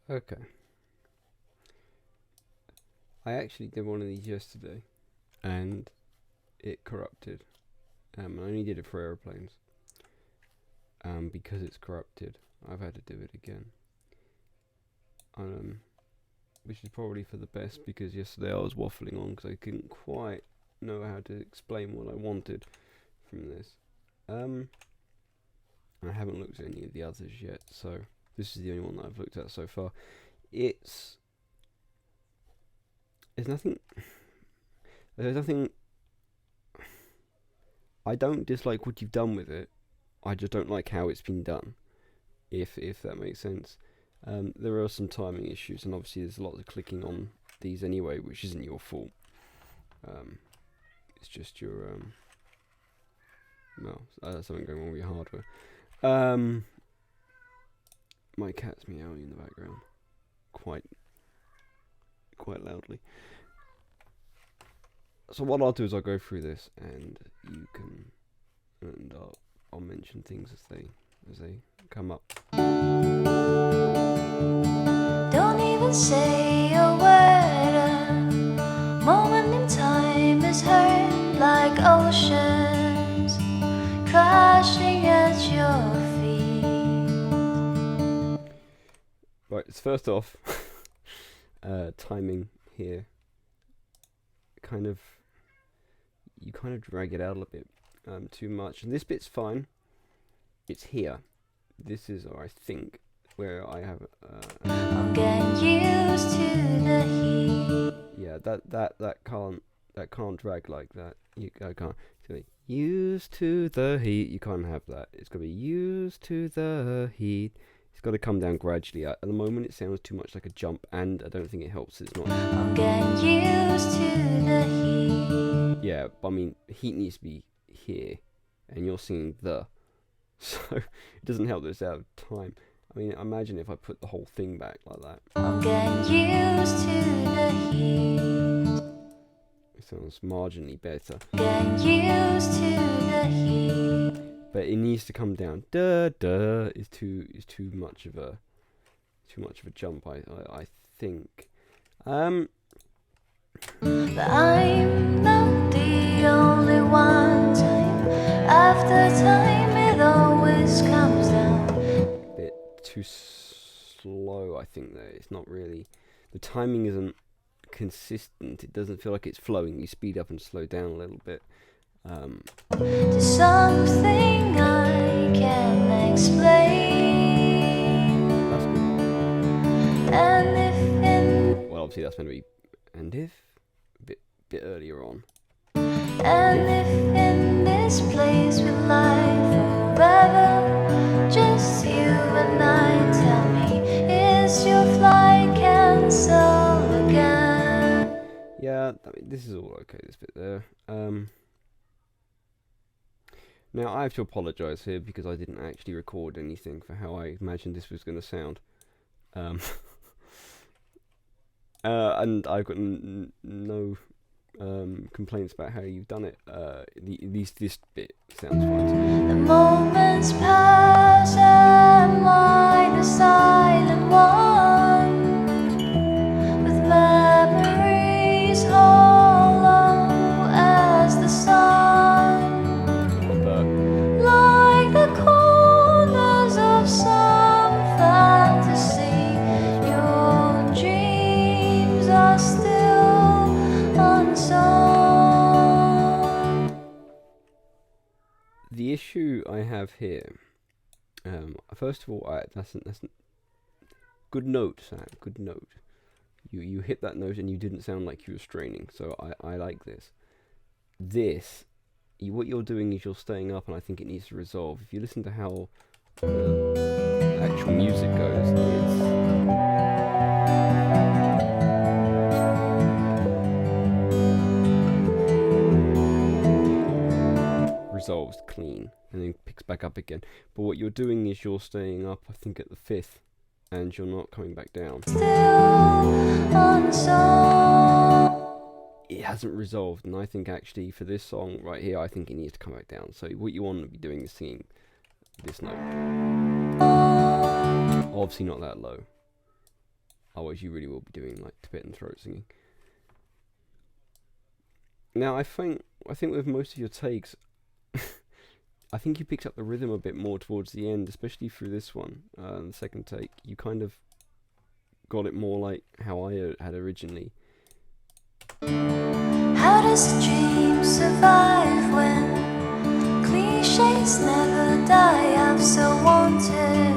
Okay. I actually did one of these yesterday, and it corrupted. I only did it for airplanes. Because it's corrupted, I've had to do it again. Which is probably for the best, because yesterday I was waffling on because I couldn't quite know how to explain what I wanted from this. I haven't looked at any of the others yet, so this is the only one that I've looked at so far. There's nothing. There's nothing. I don't dislike what you've done with it. I just don't like how it's been done. If that makes sense. There are some timing issues, and obviously there's a lot of clicking on these anyway, which isn't your fault. It's just your something going on with your hardware. My cat's meowing in the background, quite loudly. So what I'll do is I'll go through this, and I'll mention things as they come up. Don't even say a word. A moment in time is heard like oceans crashing at your feet. Right, so first off, timing here. You kind of drag it out a bit too much, and this bit's fine. It's here. This is, or I think, where I have. I'm getting used to the heat. Yeah, that can't drag like that. I can't. It's gonna be used to the heat. You can't have that. It's gonna be used to the heat. It's got to come down gradually. At the moment, it sounds too much like a jump, and I don't think it helps. It's not. I'm getting used to the heat. Yeah, but I mean, heat needs to be here, and you're singing the. So it doesn't help that it's out of time. I mean, imagine if I put the whole thing back like that. I'm getting used to the heat. It sounds marginally better. Getting used to the heat. But it needs to come down. Duh duh is too much of a jump. I think. But I'm not the only one. Time after time, it always comes down. Bit too slow. I think that it's not really. The timing isn't consistent. It doesn't feel like it's flowing. You speed up and slow down a little bit. To something I can explain. That's good. And if in Well, obviously that's meant to be. And if bit earlier on. And if in this place we lie forever, just you and I, tell me, is your flight cancelled again? Yeah, I mean, this is all okay. This bit there. Now I have to apologise here because I didn't actually record anything for how I imagined this was going to sound. And I've got no complaints about how you've done it. At least this bit sounds fine to me. The moments pass and I'm the silent one, with memories hollow as the sun, like the corners of some fantasy. Your dreams are still unsolved. The issue I have here, first of all, that's good note, Sam. Good note. You hit that note and you didn't sound like you were straining, so I like this. What you're doing is you're staying up, and I think it needs to resolve. If you listen to how the actual music goes, it's resolves clean and then picks back up again. But what you're doing is you're staying up, I think, at the fifth, and you're not coming back down. Still unsolved. It hasn't resolved, and I think actually for this song right here, I think it needs to come back down. So what you want to be doing is singing this note. Obviously not that low. Otherwise, you really will be doing like Tibetan throat singing. Now, I think with most of your takes, I think you picked up the rhythm a bit more towards the end, especially through this one. The second take, you kind of got it more like how I had originally. How does a dream survive when cliches never die? I've so wanted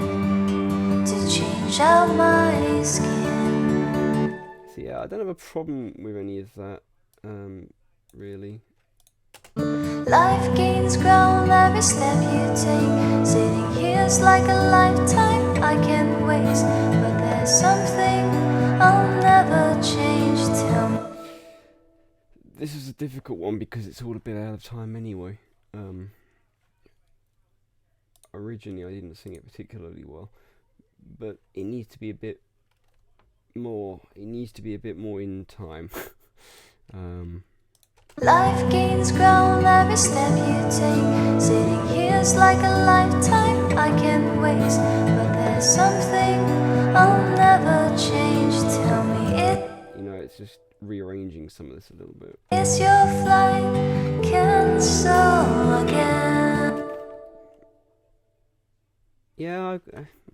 to change out my skin. So yeah, I don't have a problem with any of that, really. Life gains ground every step you take. Sitting here's like a lifetime I can waste, but there's something I'll never change. Tell me. This is a difficult one because it's all a bit out of time anyway. Originally, I didn't sing it particularly well, but it needs to be a bit more. It needs to be a bit more in time. Life gains ground every step you take. Sitting here's like a lifetime I can waste, but there's something I'll never change. Tell me it. It's just rearranging some of this a little bit. Is your flight cancel again? Yeah,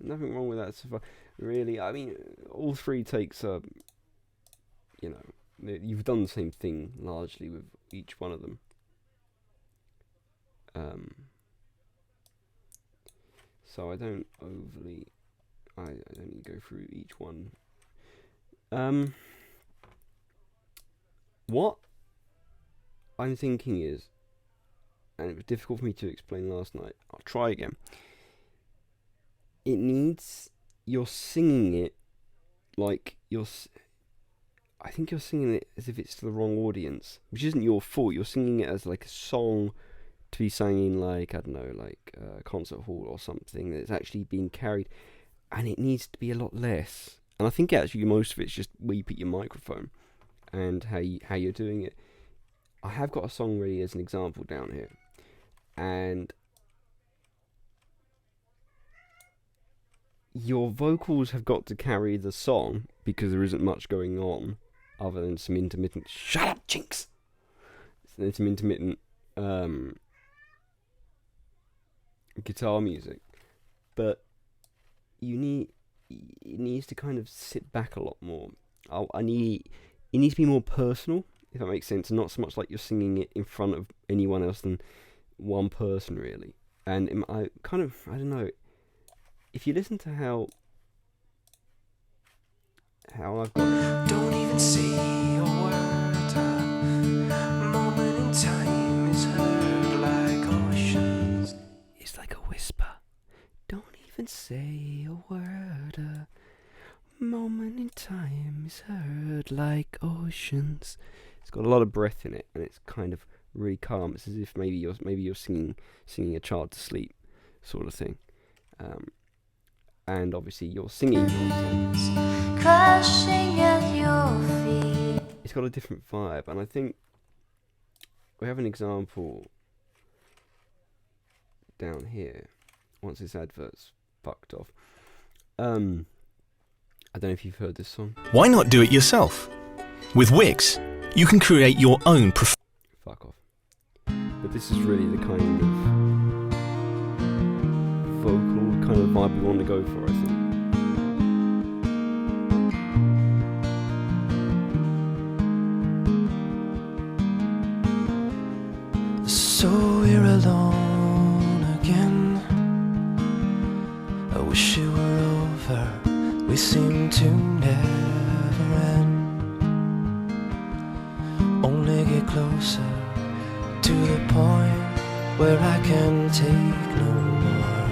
nothing wrong with that so far. Really, I mean, all three takes are, you've done the same thing largely with each one of them. So I don't overly, I don't need to go through each one. What I'm thinking is, and it was difficult for me to explain last night, I'll try again. You're singing it like I think you're singing it as if it's to the wrong audience, which isn't your fault. You're singing it as like a song to be sung in like, I don't know, like a concert hall or something that's actually being carried, and it needs to be a lot less. And I think actually most of it's just where you put your microphone and how you're doing it. I have got a song ready as an example down here, and your vocals have got to carry the song because there isn't much going on other than some intermittent shut up Jinx, some intermittent guitar music, but it needs to kind of sit back a lot more. It needs to be more personal, if that makes sense, and not so much like you're singing it in front of anyone else than one person really. And I don't know, if you listen to how I've got, don't even say a word, a moment in time is heard like oceans. It's like a whisper. Don't even say a word, a moment in time is heard like oceans. It's got a lot of breath in it, and it's kind of really calm. It's as if maybe you're singing a child to sleep, sort of thing. And obviously you're singing Crashing at your feet. It's got a different vibe, and I think we have an example down here once this advert's fucked off. I don't know if you've heard this song. Why not do it yourself? With Wix, you can create your own Fuck off. But this is really the kind of vocal kind of vibe we want to go for, I think. So we're alone again. I wish it were over. We seem to never end. Only get closer to the point where I can take no more.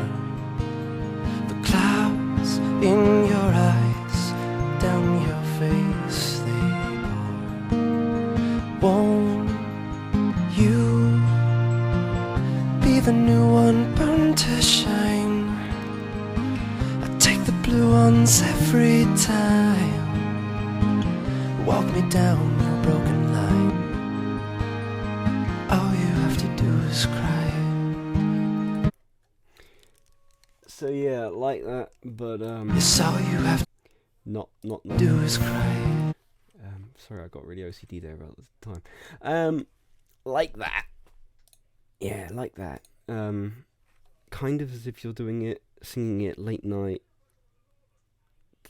The clouds in your eyes, down your face they pour. Won't you be the new one, burn to shine? I take the blue ones every time. Walk me down your broken line. All you have to do is cry. So yeah, like that, but It's all you have. Not. Do is cry. Sorry, I got really OCD there about the time. Like that. Yeah, like that. Kind of as if you're doing it, singing it late night,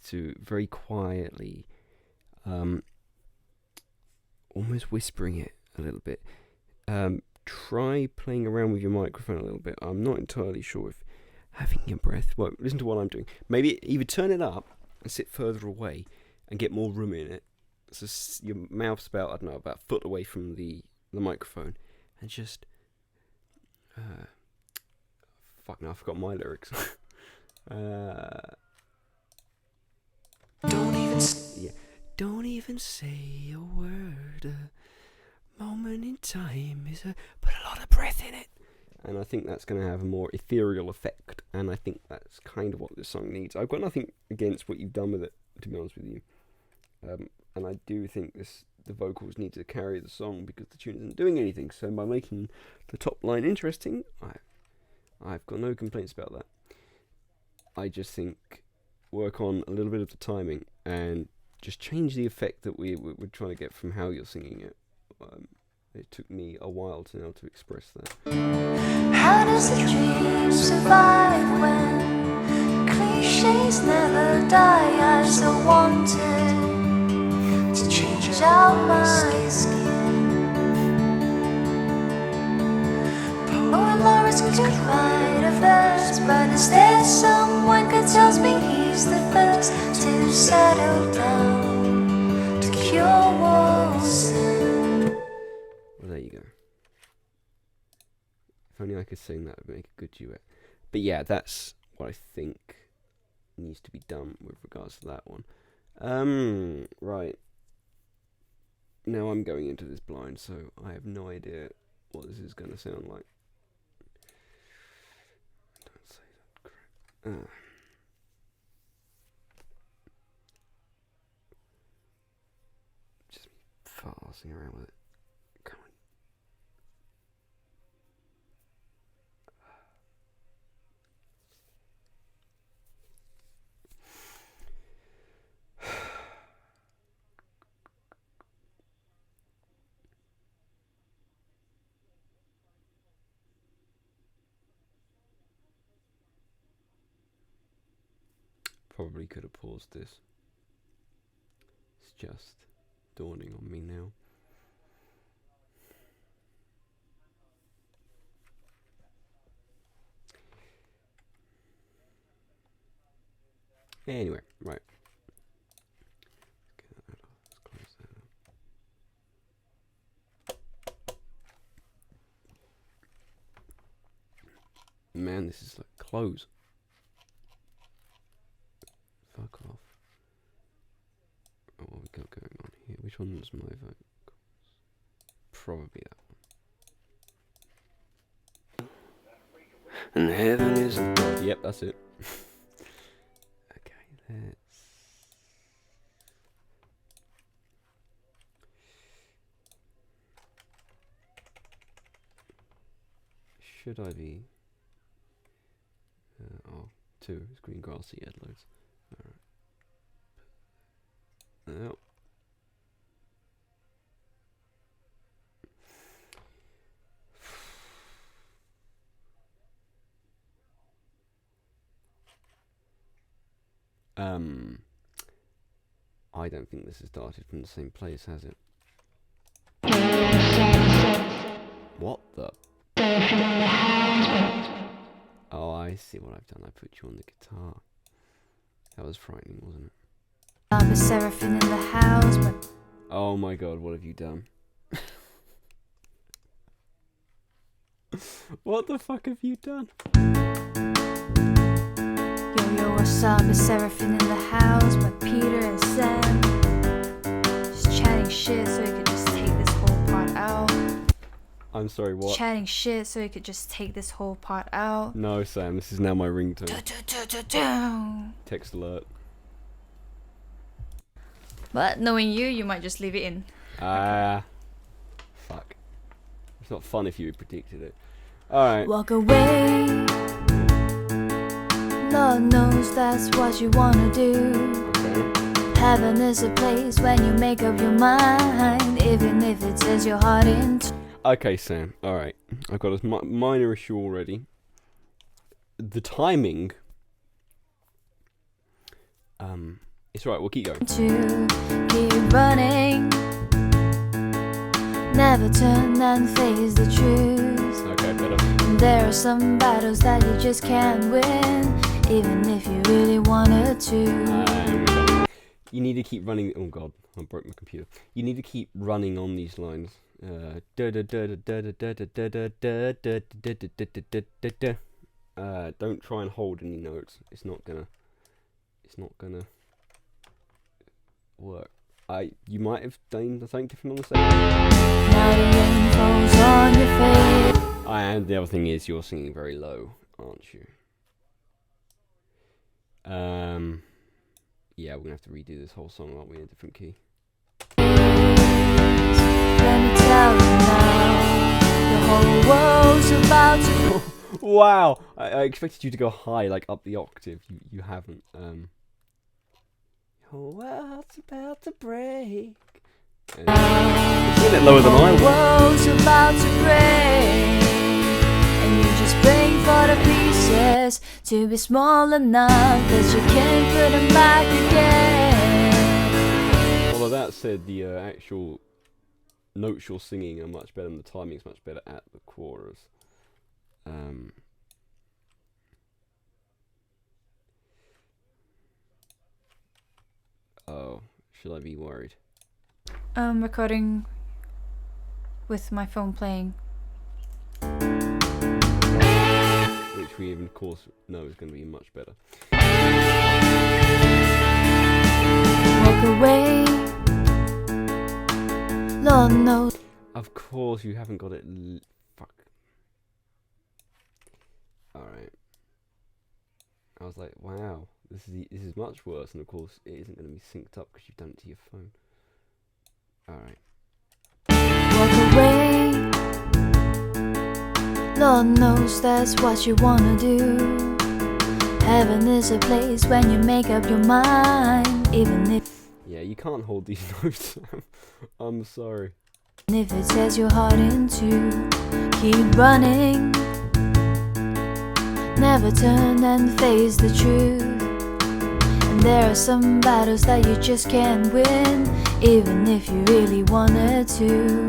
to very quietly, almost whispering it a little bit. Try playing around with your microphone a little bit. I'm not entirely sure if having your breath. Well, listen to what I'm doing. Maybe either turn it up and sit further away and get more room in it. So your mouth's about, I don't know, about a foot away from the microphone, and just fuck no, I forgot my lyrics. Don't even say a word. A moment in time is put a lot of breath in it. And I think that's going to have a more ethereal effect. And I think that's kind of what this song needs. I've got nothing against what you've done with it, to be honest with you. And I do think the vocals need to carry the song because the tune isn't doing anything. So by making the top line interesting, I've got no complaints about that. I just think work on a little bit of the timing and just change the effect that we're trying to get from how you're singing it. It took me a while to know to express that. How does a dream survive when cliches never die? I so wanted to change out my skin. Oh, Lawrence could write a verse, but instead someone could tells me he's the first to settle down, to cure walls. Well, there you go. If only I could sing, that would make a good duet. But yeah, that's what I think needs to be done with regards to that one. Right. Now I'm going into this blind, so I have no idea what this is going to sound like. Don't say that crap. Just fussing around with it. Come on. Probably could have paused this. It's just dawning on me now. Anyway, right. Let's close that up. Man, this is like close. Fuck off. Oh, what we got going on here? Which one was my vote? Probably that one. And heaven is above. Yep, that's it. Okay, let's. Should I be? Oh, 2. It's green grassy yellows. Alright. I don't think this has started from the same place, has it? What the? Oh, I see what I've done. I put you on the guitar. That was frightening, wasn't it? I'm a seraphim in the house, but oh my god, what have you done? What the fuck have you done? yo, what's up? A seraphim in the house, but Peter and Sam just chatting shit so you could just take this whole part out. I'm sorry, what? Chatting shit so you could just take this whole part out. No, Sam, this is now my ringtone. Text alert. But knowing you might just leave it in. Fuck. It's not fun if you predicted it. Alright. Walk away. Lord knows that's what you wanna do. Okay. Heaven is a place when you make up your mind, even if it says your heart into. Okay, Sam. All right, I've got a minor issue already. The timing. It's all right. We'll keep going. To keep running, never turn and face the truth. Okay, better. There are some battles that you just can't win, even if you really wanted to. You need to keep running. Oh God, I broke my computer. You need to keep running on these lines. Don't try and hold any notes. It's not gonna work. You might have done something different on the second. Now the rain falls on your face. And the other thing is, you're singing very low, aren't you? Yeah, we're gonna have to redo this whole song, aren't we, in a different key? Let me tell you now, the whole world's about to. Wow! I expected you to go high, like up the octave. You haven't. Whole world's about to break. It's a bit lower than I The was. world's about to break, and you just pray for the pieces to be small enough that you can put them back again. Although that said, the actual notes you're singing are much better, and the timing's much better at the chorus. Oh, should I be worried? I'm recording with my phone playing. Which we even, of course, know is going to be much better. Walk away, Lord knows. Of course, you haven't got it. Fuck. Alright. I was like, wow, this is much worse, and of course, it isn't going to be synced up because you've done it to your phone. Alright. Walk away, Lord knows that's what you wanna do. Heaven is a place when you make up your mind, even if You can't hold these notes. I'm sorry. if it says your heart into. Keep running, never turn and face the truth. And there are some battles that you just can't win, even if you really wanted to.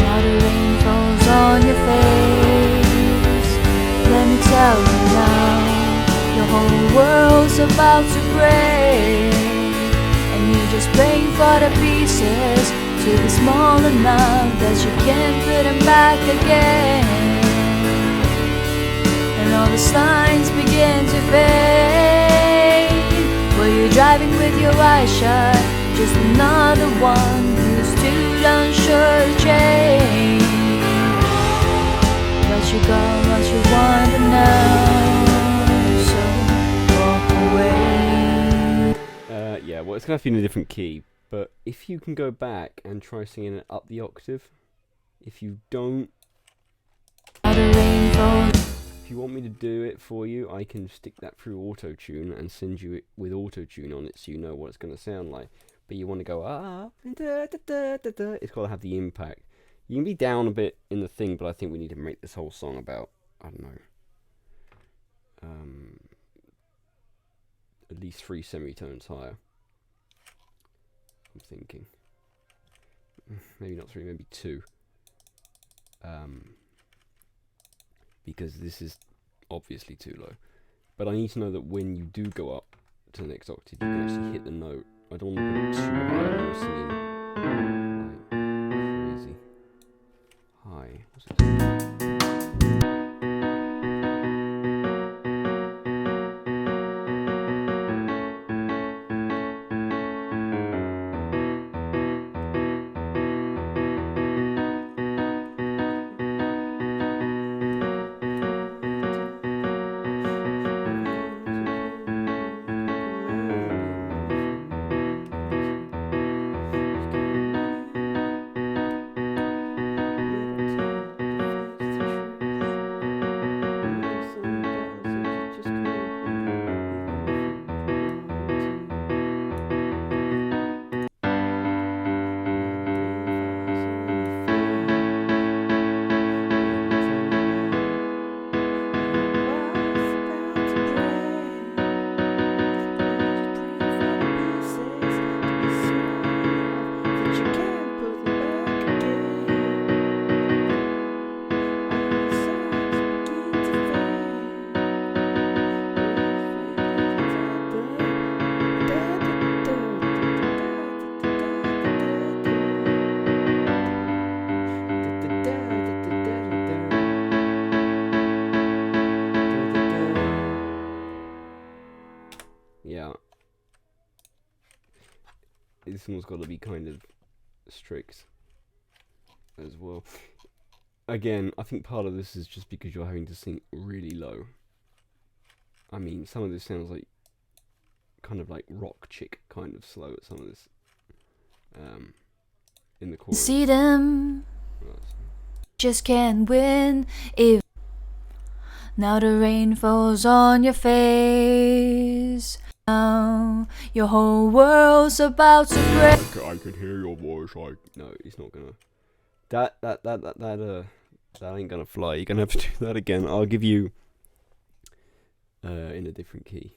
Now the rain falls on your face. Let me tell you now, your whole world's about to break, and you just pray for the pieces to be small enough that you can put them back again. And all the signs begin to fade. Were you driving with your eyes shut? Just another one who's too unsure to change. But you got what you wanted now, so walk away. Yeah, well, it's going to have to be in a different key, but if you can go back and try singing it up the octave, if you don't, Now the rain falls. if you want me to do it for you, I can stick that through auto-tune and send you it with auto-tune on it so you know what it's going to sound like. But you want to go up, and da, da, da, da, da. It's got to have the impact. You can be down a bit in the thing, but I think we need to make this whole song about, I don't know, at least 3 semitones higher. I'm thinking. Maybe not 3, maybe 2. Because this is obviously too low. But I need to know that when you do go up to the next octave, you can actually hit the note. I don't want to put it too high when you're singing like crazy high. What's it? Yeah. This one's got to be kind of strict as well. Again, I think part of this is just because you're having to sing really low. I mean, some of this sounds like kind of like rock chick kind of slow at some of this in the chorus. See them, just can't win if now the rain falls on your face. Now your whole world's about to break. I can hear your voice. No, he's not gonna. That ain't gonna fly. You're gonna have to do that again. I'll give you in a different key.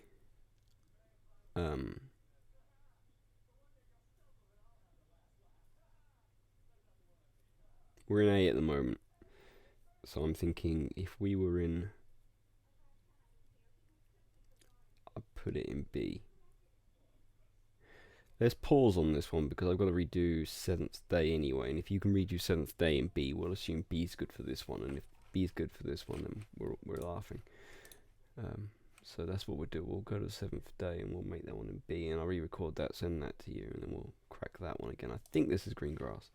We're in A at the moment, so I'm thinking if we were in, I'd put it in B. Let's pause on this one because I've got to redo Seventh Day anyway, and if you can redo Seventh Day in B, we'll assume B is good for this one, and if B is good for this one, then we're laughing. So that's what we'll do. We'll go to Seventh Day and we'll make that one in B, and I'll re-record that, send that to you, and then we'll crack that one again. I think this is Green Grass.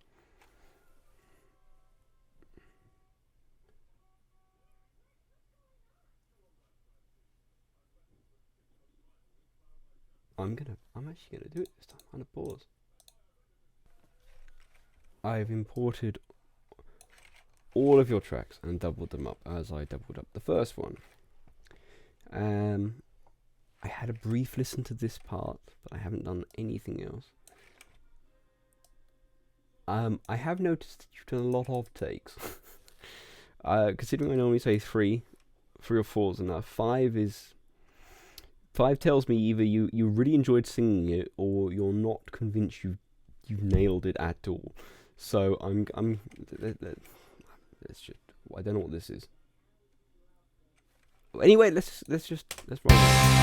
I'm actually gonna do it this time. I'm gonna pause. I've imported all of your tracks and doubled them up as I doubled up the first one. I had a brief listen to this part, but I haven't done anything else. I have noticed that you've done a lot of takes. Considering I normally say three or four is enough. Five tells me either you really enjoyed singing it or you're not convinced you've nailed it at all. So let's just, I don't know what this is. Anyway, let's roll it.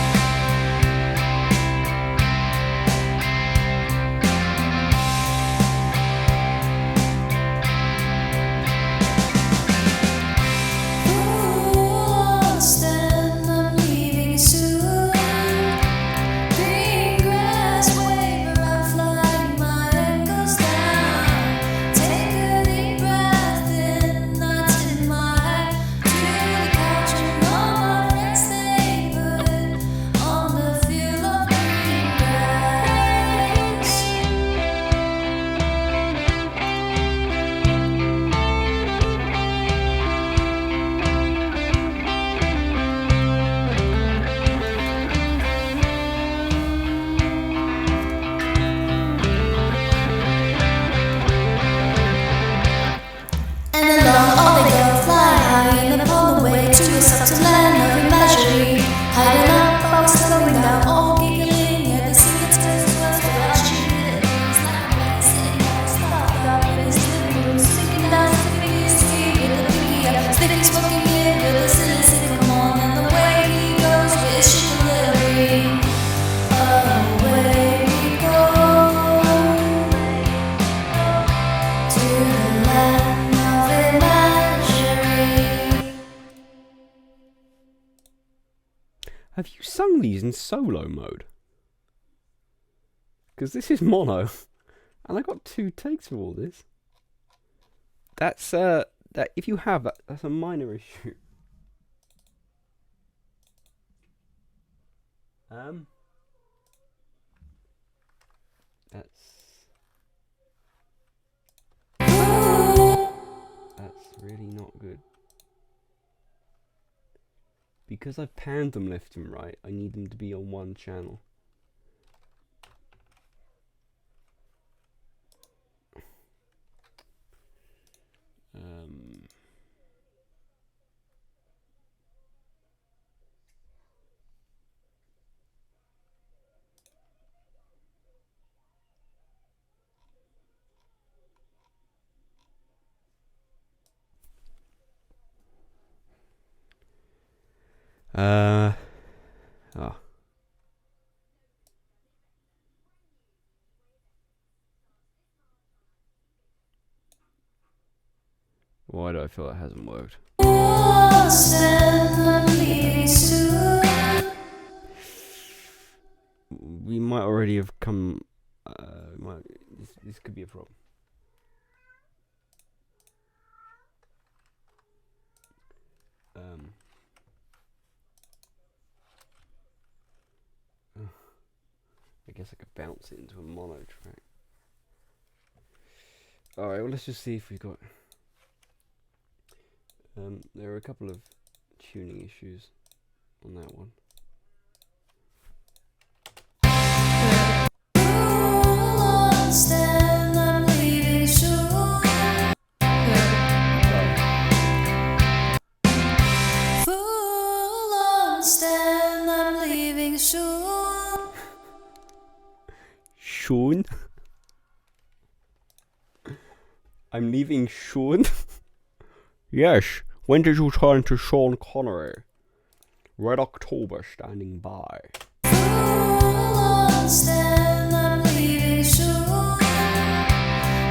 Have you sung these in solo mode? Because this is mono, and I got 2 takes of all this. That's that if you have that, that's a minor issue. That's really not good. Because I've panned them left and right, I need them to be on one channel. Oh. Why do I feel it hasn't worked? we might already have come. This could be a problem. I guess I could bounce it into a mono track. Alright, well, let's just see if we got. There are a couple of tuning issues on that one. Stand, I'm leaving soon. Full on stand, I'm leaving soon. Sean? I'm leaving Sean? Yes. When did you turn to Sean Connery? Red October standing by. Full on stand, I'm leaving soon.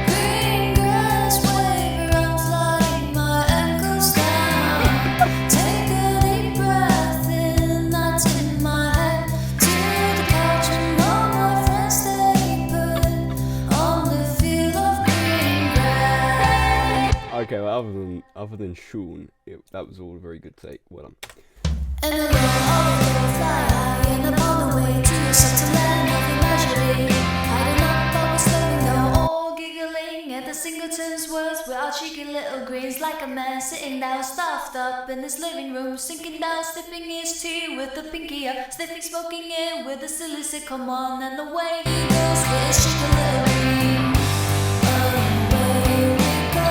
Green grass wave around, flying my ankles down. Take a deep breath in, that's in my head. To the couch and all my friends stay put on the field of green grass. Okay, well, other than Sean, that was all a very good take. Well done. And alone, all the little fly high, and I'm on the way to some land of imagery. Hiding up, but we're slowing down, all giggling at the singleton's words. We're our cheeky little greens, like a man sitting down, stuffed up in his living room, sinking down, sipping his tea with the pinky up, sniffing, smoking in with the silly sitcom on, and the way he goes with his cheeky little green. Away we go.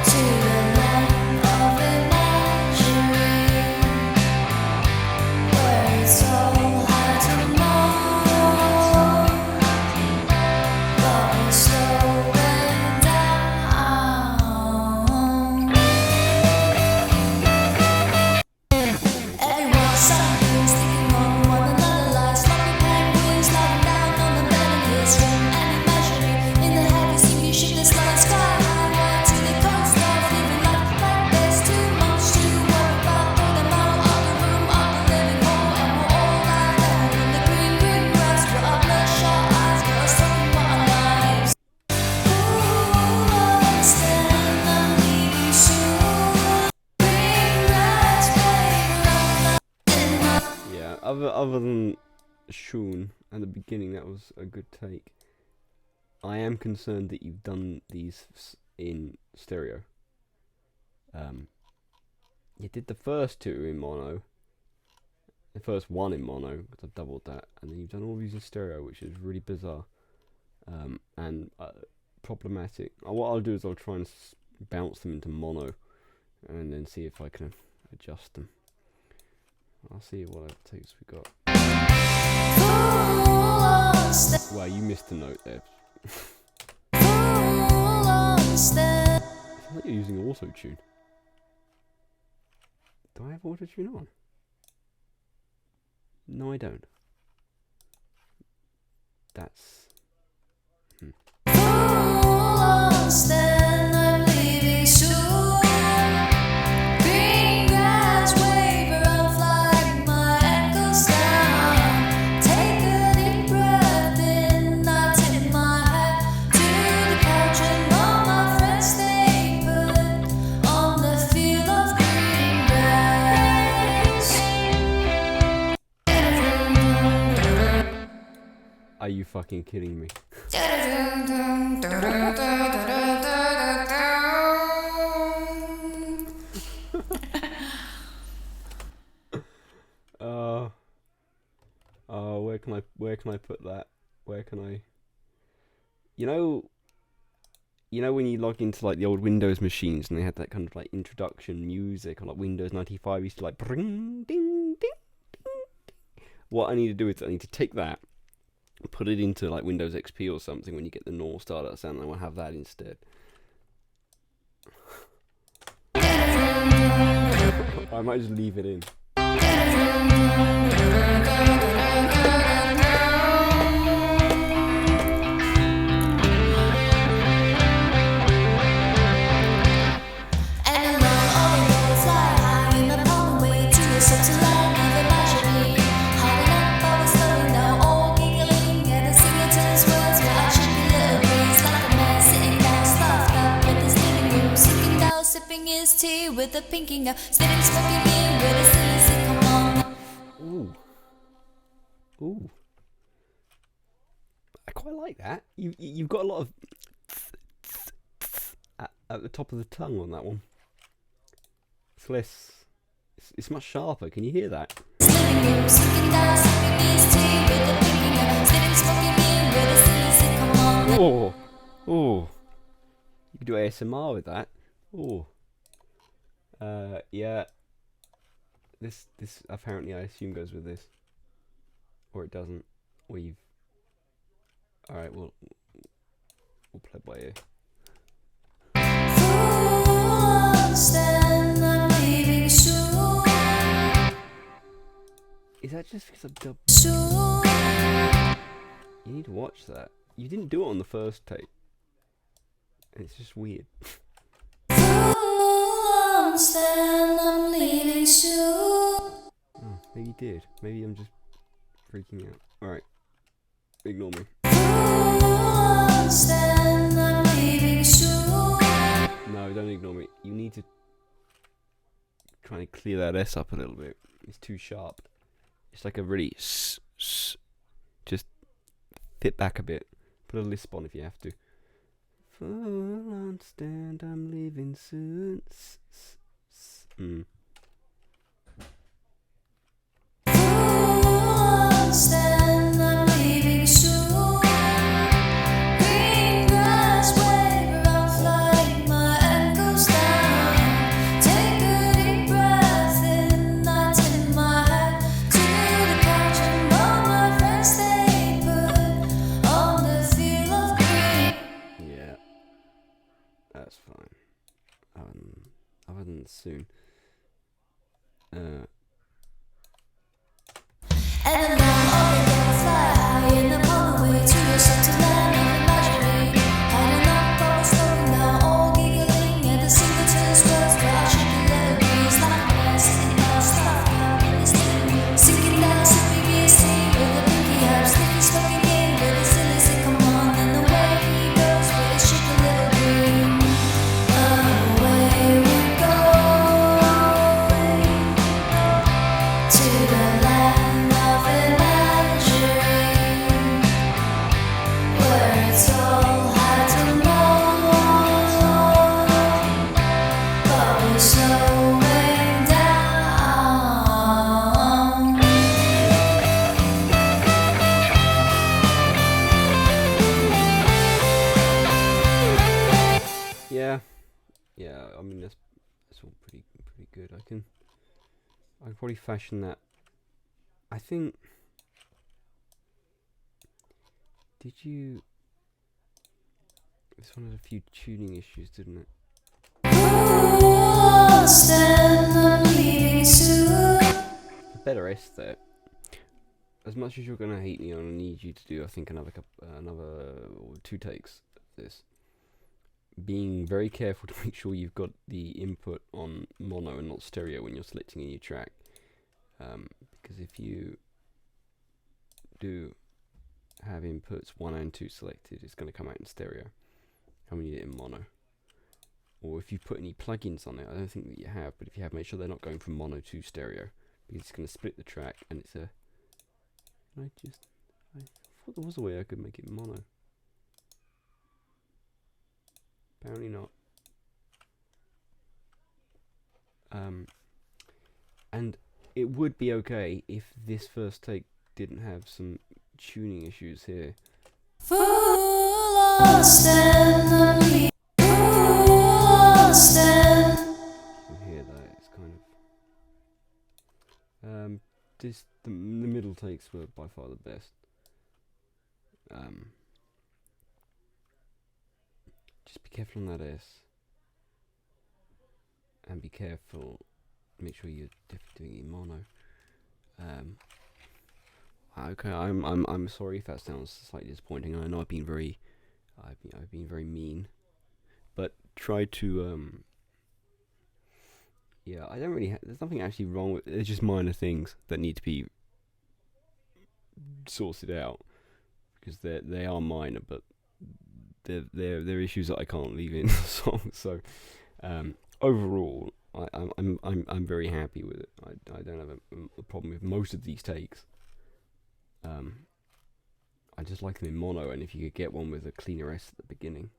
To the land of imagery, where it's all hard to know, but we're slowing down. Everyone's silent, sticking on one another like sloppy penguins, sliding down on the bed in his room and imagining in the heavy sinking ship that's flying sky high. Where to the coast of living life like there's too much to worry about. Throw them out of the room, of the living home, and we're all lying down in the green, green grass with our bloodshot eyes, got us talking about our lives. Ooh, stand, I'm leaving soon. Green grass wave around in my. Yeah, other than Sean at the beginning, that was a good take. I am concerned that you've done these in stereo. You did the first two in mono, the first one in mono, because I've doubled that, and then you've done all these in stereo, which is really bizarre and problematic. What I'll do is I'll try and bounce them into mono, and then see if I can adjust them. I'll see what takes we got. Full on stand, Wow, you missed a note there. full on stand. I think you're using auto-tune. Do I have auto-tune on? No, I don't. That's... Full on stand, I'm leaving soon. Green grass wave around, flying my ankles down. Take a deep breath in, that's in my head. To the couch and all my friends stay put on the field of green grass. Are you fucking kidding me? Where can I put that? Where can I? You know when you log into like the old Windows machines and they had that kind of like introduction music on like Windows 95 used to like bring ding ding ding. What I need to do is I need to take that, put it into like Windows XP or something when you get the normal startup sound, and I will have that instead. I might just leave it in. And alone, all the little fly high, and I'm on the way to a certain land of imagery. with the pinking up, sitting smoking in with a silly sit. Come on. Ooh. I quite like that. You've got a lot of at the top of the tongue on that one. It's less. It's much sharper. Can you hear that? Sitting room, sitting down, sipping his tea with the pinking up, sitting smoking in with a silly sit. Come on. Oh. You can do ASMR with that. Oh. Yeah. This apparently I assume goes with this, or it doesn't. We've. All right. We'll play by ear. Stand, I'm leaving soon. Is that just because I've dubbed? Soon. You need to watch that. You didn't do it on the first take. And it's just weird. Stand, I'm leaving soon. Oh, maybe you did. Maybe I'm just freaking out. Alright. Ignore me. Stand, I'm leaving soon. No, don't ignore me. You need to try and clear that S up a little bit. It's too sharp. It's like a really just fit back a bit. Put a lisp on if you have to. Full on stand, I'm leaving soon. Stand, I'm leaving soon. Green grass wave around, sliding my ankles down. Take a deep breath in, I tip my hat to the couch, and all my friends stay put on the field of green. Yeah, that's fine. Other than soon. And along all the day, fly high in the hallway to a certain land of imaginary. Had enough of slowing down, all giggling at the simpleton's words. But I should be let it breeze like that, sitting down, stuck up in the steam. Sinking down, sipping his tea with a pinky up, sniffing, smoking in with a silly sit. Come on, and away he goes with a ship a little green. Away we go to the land of imaginary, where it's all hard to know, but we're slowing down. Yeah. I mean that's all pretty good. I can probably fashion that. I think. Did you? This one had a few tuning issues, didn't it? Stand, I'm leaving soon. A better S there. As much as you're gonna hate me, I need you to do. I think another 2 takes of this. Being very careful to make sure you've got the input on mono and not stereo when you're selecting a new track. Because if you do have inputs 1 and 2 selected, it's going to come out in stereo. And we need it in mono. Or if you put any plugins on it, I don't think that you have, but if you have, make sure they're not going from mono to stereo, because it's going to split the track, and it's a. I thought there was a way I could make it mono. Apparently not. And it would be okay if this first take didn't have some tuning issues here. Full on stand, I'm leaving. Full on stand. You can hear that. It's kind of. The middle takes were by far the best. Just be careful on that S. And be careful. Make sure you're definitely doing it in mono. Okay, I'm sorry if that sounds slightly disappointing. I know I've been very mean, but try to yeah. I don't really. There's nothing actually wrong with. There's just minor things that need to be sorted out, because they are minor, but they're issues that I can't leave in the song. So overall, I'm very happy with it. I don't have a problem with most of these takes. I just like them in mono, and if you could get one with a cleaner S at the beginning.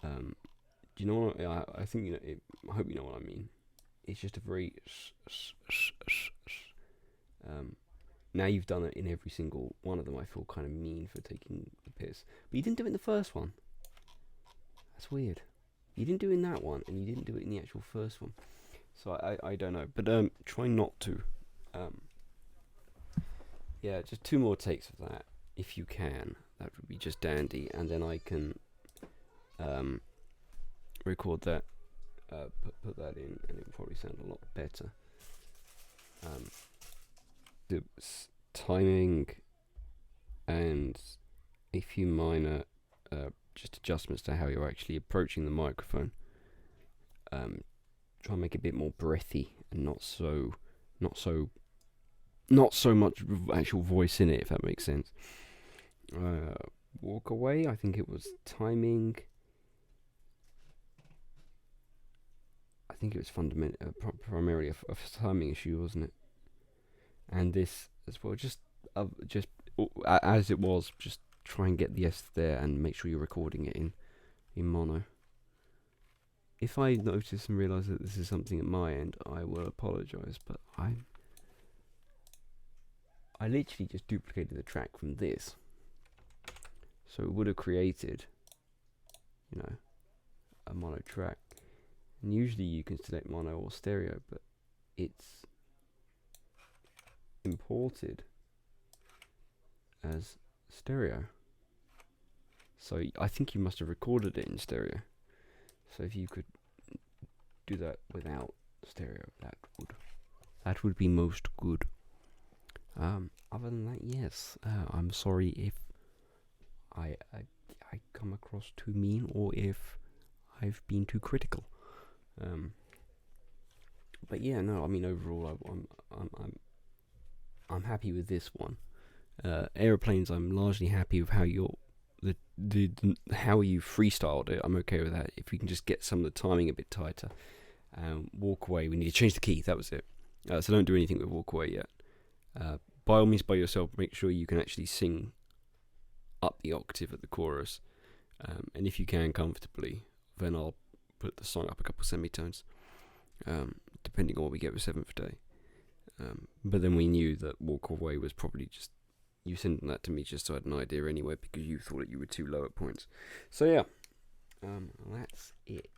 Do you know what I think? I hope you know what I mean. It's just a very now you've done it in every single one of them. I feel kind of mean for taking the piss, but you didn't do it in the first one. That's weird. You didn't do it in that one, and you didn't do it in the actual first one. So I don't know, but try not to. Yeah, just 2 more takes of that, if you can. That would be just dandy, and then I can record that, put that in, and it would probably sound a lot better. The timing and a few minor just adjustments to how you're actually approaching the microphone. Try and make it a bit more breathy and not so much actual voice in it, if that makes sense. Walk Away, I think it was timing. I think it was primarily a timing issue, wasn't it? And this as well, just as it was, just try and get the S there and make sure you're recording it in mono. If I notice and realise that this is something at my end, I will apologise, but I literally just duplicated the track from this, so it would have created, a mono track. And usually you can select mono or stereo, but it's imported as stereo. So I think you must have recorded it in stereo. So if you could do that without stereo, that would be most good. Other than that, yes. I'm sorry if I come across too mean, or if I've been too critical. But yeah, no. I mean, overall, I'm happy with this one. Aeroplanes, I'm largely happy with how how you freestyled it. I'm okay with that. If we can just get some of the timing a bit tighter. Walk Away, we need to change the key. That was it. So don't do anything with Walk Away yet. By all means, by yourself, make sure you can actually sing up the octave at the chorus. And if you can comfortably, then I'll put the song up a couple semitones, depending on what we get with Seventh Day. But then we knew that Walk Away was probably just you sending that to me just so I had an idea anyway, because you thought that you were too low at points. So yeah, that's it.